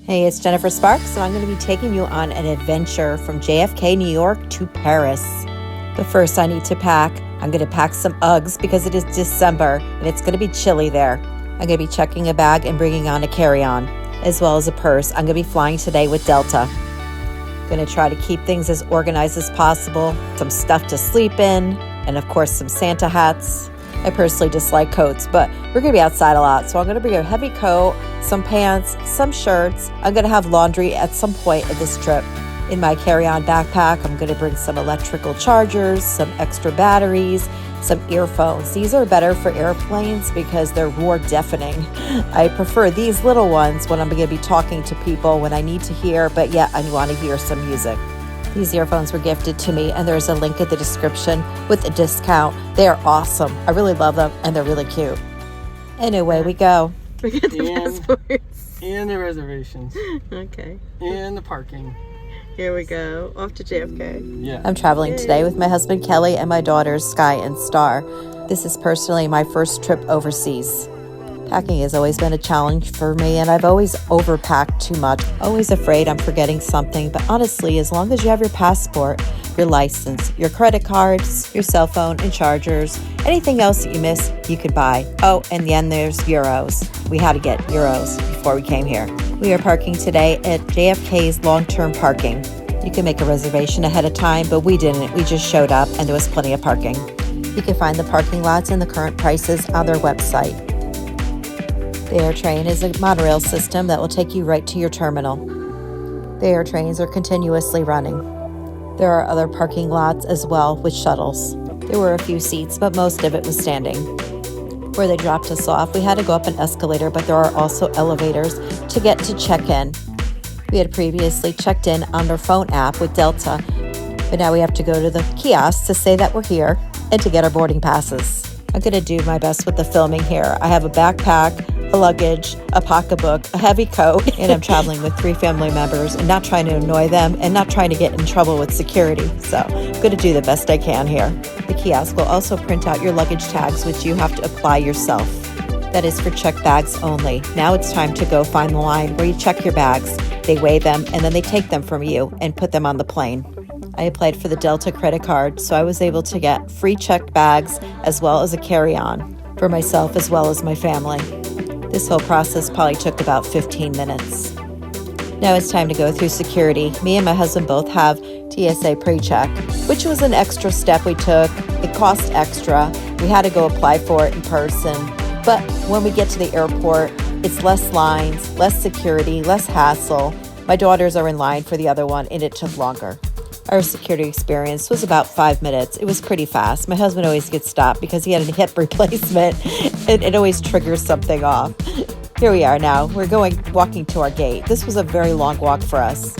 Hey, it's Jennifer Sparks, and I'm going to be taking you on an adventure from JFK, New York to Paris. But first, I need to pack. I'm going to pack some Uggs because it is December and it's going to be chilly there. I'm going to be checking a bag and bringing on a carry-on, as well as a purse. I'm going to be flying today with Delta. Going to try to keep things as organized as possible. Some stuff to sleep in, and of course, some Santa hats. I personally dislike coats, but we're going to be outside a lot, so I'm going to bring a heavy coat, some pants, some shirts. I'm going to have laundry at some point of this trip. In my carry-on backpack, I'm going to bring some electrical chargers, some extra batteries, some earphones. These are better for airplanes because they're more deafening. I prefer these little ones when I'm going to be talking to people when I need to hear, but yet I want to hear some music. These earphones were gifted to me, and there's a link in the description with a discount. They are awesome. I really love them, and they're really cute. And away we go. We get the passports. And the reservations. Okay. And the parking. Here we go. Off to JFK. Yeah. I'm traveling today with my husband Kelly and my daughters Sky and Star. This is personally my first trip overseas. Packing has always been a challenge for me, and I've always overpacked too much. Always afraid I'm forgetting something, but honestly, as long as you have your passport, your license, your credit cards, your cell phone and chargers, anything else that you miss, you could buy. Oh, and then there's euros. We had to get euros before we came here. We are parking today at JFK's long-term parking. You can make a reservation ahead of time, but we didn't. We just showed up and there was plenty of parking. You can find the parking lots and the current prices on their website. The AirTrain is a monorail system that will take you right to your terminal. The AirTrains are continuously running. There are other parking lots as well with shuttles. There were a few seats, but most of it was standing. Where they dropped us off, we had to go up an escalator, but there are also elevators to get to check-in. We had previously checked in on their phone app with Delta, but now we have to go to the kiosk to say that we're here and to get our boarding passes. I'm going to do my best with the filming here. I have a backpack, a luggage, a pocketbook, a heavy coat, and I'm traveling with 3 family members and not trying to annoy them and not trying to get in trouble with security. So I'm going to do the best I can here. The kiosk will also print out your luggage tags, which you have to apply yourself. That is for checked bags only. Now it's time to go find the line where you check your bags. They weigh them and then they take them from you and put them on the plane. I applied for the Delta credit card, so I was able to get free checked bags as well as a carry-on for myself as well as my family. This whole process probably took about 15 minutes. Now it's time to go through security. Me and my husband both have TSA pre-check, which was an extra step we took. It cost extra. We had to go apply for it in person. But when we get to the airport, it's less lines, less security, less hassle. My daughters are in line for the other one, and it took longer. Our security experience was about 5 minutes. It was pretty fast. My husband always gets stopped because he had a hip replacement. It always triggers something off. Here we are now. We're walking to our gate. This was a very long walk for us.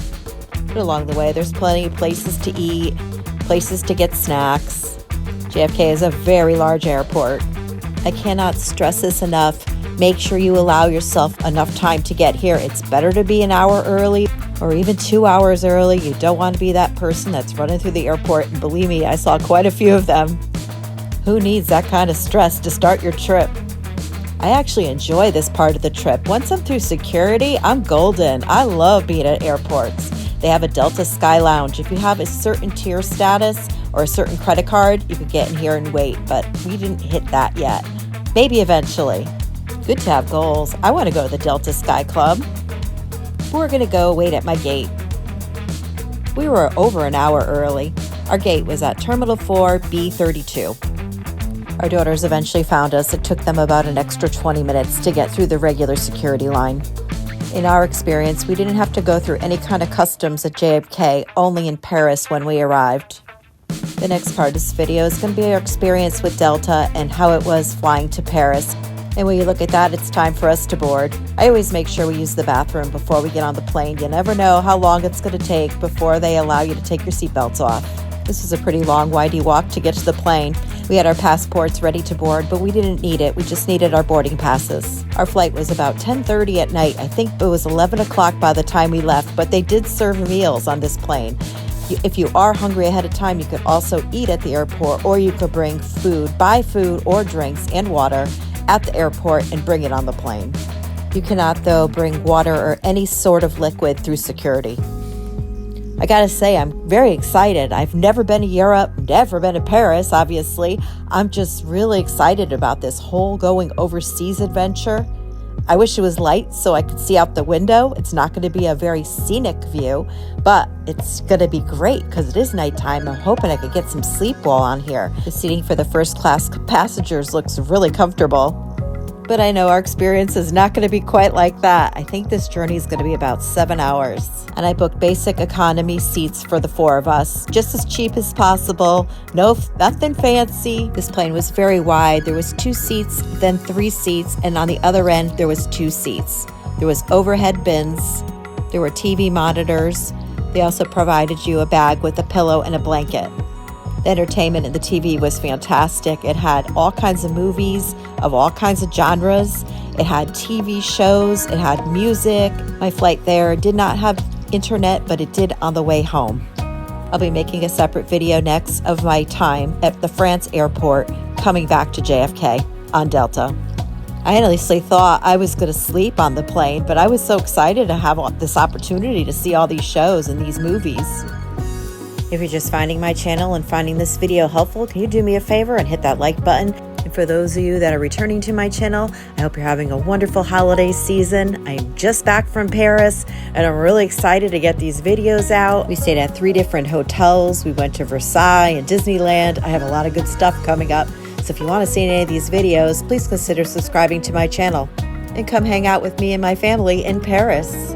But along the way, there's plenty of places to eat, places to get snacks. JFK is a very large airport. I cannot stress this enough. Make sure you allow yourself enough time to get here. It's better to be an hour early or even 2 hours early. You don't want to be that person that's running through the airport. And believe me, I saw quite a few of them. Who needs that kind of stress to start your trip? I actually enjoy this part of the trip. Once I'm through security, I'm golden. I love being at airports. They have a Delta Sky Lounge. If you have a certain tier status or a certain credit card, you could get in here and wait, but we didn't hit that yet. Maybe eventually. Good to have goals. I want to go to the Delta Sky Club. We're going to go wait at my gate. We were over an hour early. Our gate was at Terminal 4, B32. Our daughters eventually found us. It took them about an extra 20 minutes to get through the regular security line. In our experience, we didn't have to go through any kind of customs at JFK, only in Paris when we arrived. The next part of this video is going to be our experience with Delta and how it was flying to Paris. And when you look at that, it's time for us to board. I always make sure we use the bathroom before we get on the plane. You never know how long it's going to take before they allow you to take your seatbelts off. This was a pretty long, windy walk to get to the plane. We had our passports ready to board, but we didn't need it. We just needed our boarding passes. Our flight was about 10:30 at night. I think it was 11 o'clock by the time we left, but they did serve meals on this plane. If you are hungry ahead of time, you could also eat at the airport, or you could bring food, buy food or drinks and water at the airport and bring it on the plane. You cannot, though, bring water or any sort of liquid through security. I gotta say, I'm very excited. I've never been to Europe, never been to Paris, obviously. I'm just really excited about this whole going overseas adventure. I wish it was light so I could see out the window. It's not going to be a very scenic view, but it's going to be great because it is nighttime. I'm hoping I could get some sleep while on here. The seating for the first class passengers looks really comfortable. But I know our experience is not going to be quite like that. I think this journey is going to be about 7 hours. And I booked basic economy seats for the 4 of us, just as cheap as possible. Nothing fancy. This plane was very wide. There was 2 seats, then 3 seats, and on the other end there was 2 seats. There was overhead bins. There were TV monitors. They also provided you a bag with a pillow and a blanket. The entertainment in the TV was fantastic. It had all kinds of movies of all kinds of genres. It had TV shows. It had music. My flight there did not have internet, but it did on the way home. I'll be making a separate video next of my time at the France airport coming back to JFK on Delta. I honestly thought I was going to sleep on the plane, but I was so excited to have this opportunity to see all these shows and these movies. If you're just finding my channel and finding this video helpful, can you do me a favor and hit that like button? And for those of you that are returning to my channel, I hope you're having a wonderful holiday season. I'm just back from Paris and I'm really excited to get these videos out. We stayed at 3 different hotels. We went to Versailles and Disneyland. I have a lot of good stuff coming up. So if you want to see any of these videos, please consider subscribing to my channel and come hang out with me and my family in Paris.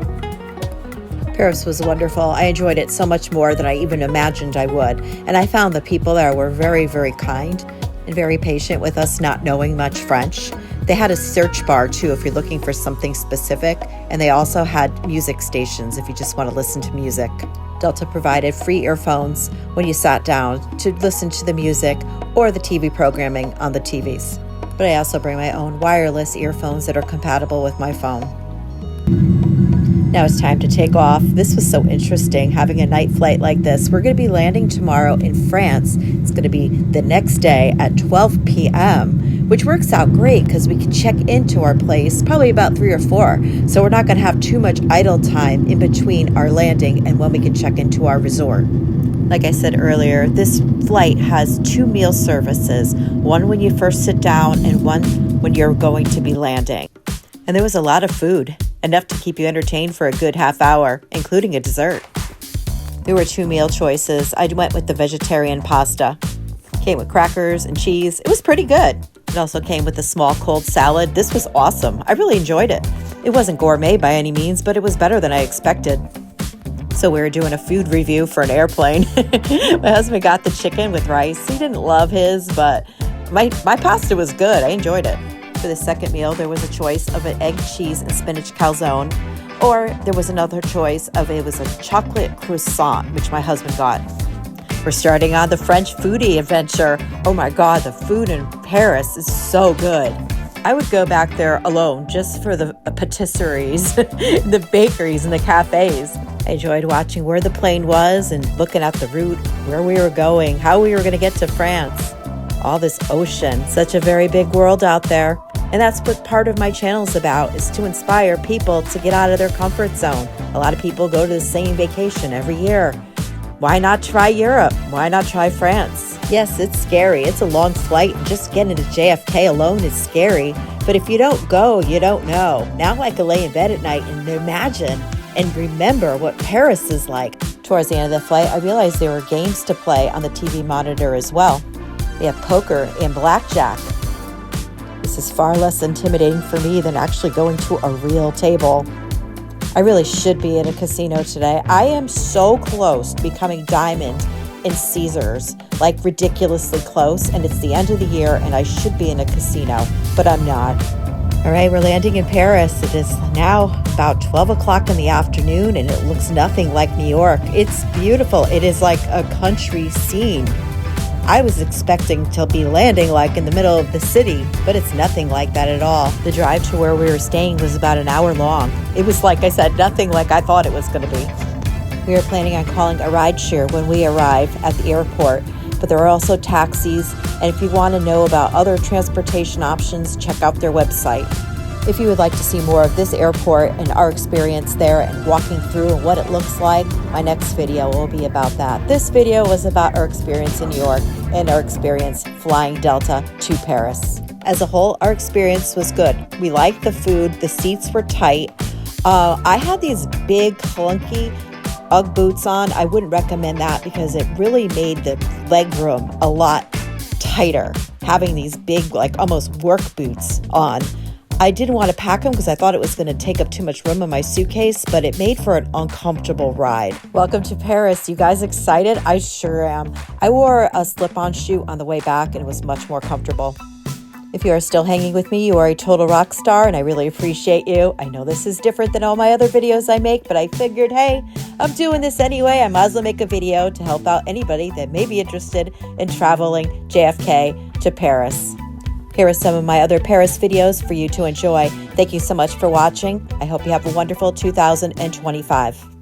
Paris was wonderful. I enjoyed it so much more than I even imagined I would. And I found the people there were very, very kind and very patient with us not knowing much French. They had a search bar too if you're looking for something specific. And they also had music stations if you just want to listen to music. Delta provided free earphones when you sat down to listen to the music or the TV programming on the TVs. But I also bring my own wireless earphones that are compatible with my phone. Now it's time to take off. This was so interesting, having a night flight like this. We're going to be landing tomorrow in France. It's going to be the next day at 12 p.m., which works out great because we can check into our place probably about 3 or 4. So we're not going to have too much idle time in between our landing and when we can check into our resort. Like I said earlier, this flight has 2 meal services, one when you first sit down and one when you're going to be landing. And there was a lot of food, enough to keep you entertained for a good half hour, including a dessert. There were 2 meal choices. I went with the vegetarian pasta. Came with crackers and cheese. It was pretty good. It also came with a small cold salad. This was awesome. I really enjoyed it. It wasn't gourmet by any means, but it was better than I expected. So we were doing a food review for an airplane. My husband got the chicken with rice. He didn't love his, but my pasta was good. I enjoyed it. For the second meal, there was a choice of an egg, cheese, and spinach calzone, or there was another choice of it was a chocolate croissant, which my husband got. We're starting on the French foodie adventure. Oh my God, the food in Paris is so good. I would go back there alone just for the patisseries, the bakeries, and the cafes. I enjoyed watching where the plane was and looking at the route, where we were going, how we were going to get to France. All this ocean, such a very big world out there. And that's what part of my channel is about, is to inspire people to get out of their comfort zone. A lot of people go to the same vacation every year. Why not try Europe? Why not try France? Yes, it's scary. It's a long flight, and just getting to JFK alone is scary. But if you don't go, you don't know. Now I can lay in bed at night and imagine and remember what Paris is like. Towards the end of the flight, I realized there were games to play on the TV monitor as well. They have poker and blackjack. This is far less intimidating for me than actually going to a real table. I really should be in a casino today. I am so close to becoming diamond in Caesars, like ridiculously close, and it's the end of the year and I should be in a casino, but I'm not. All right, we're landing in Paris. It is now about 12 o'clock in the afternoon and it looks nothing like New York. It's beautiful. It is like a country scene. I was expecting to be landing like in the middle of the city, but it's nothing like that at all. The drive to where we were staying was about an hour long. It was, like I said, nothing like I thought it was going to be. We were planning on calling a rideshare when we arrive at the airport, but there are also taxis, and if you want to know about other transportation options, check out their website. If you would like to see more of this airport and our experience there and walking through and what it looks like, my next video will be about that. This video was about our experience in New York and our experience flying Delta to Paris. As a whole, our experience was good. We liked the food, the seats were tight. I had these big, clunky Ugg boots on. I wouldn't recommend that because it really made the leg room a lot tighter, having these big, like almost work boots on. I didn't want to pack them because I thought it was going to take up too much room in my suitcase, but it made for an uncomfortable ride. Welcome to Paris. You guys excited? I sure am. I wore a slip-on shoe on the way back and it was much more comfortable. If you are still hanging with me, you are a total rock star and I really appreciate you. I know this is different than all my other videos I make, but I figured, hey, I'm doing this anyway. I might as well make a video to help out anybody that may be interested in traveling JFK to Paris. Here are some of my other Paris videos for you to enjoy. Thank you so much for watching. I hope you have a wonderful 2025.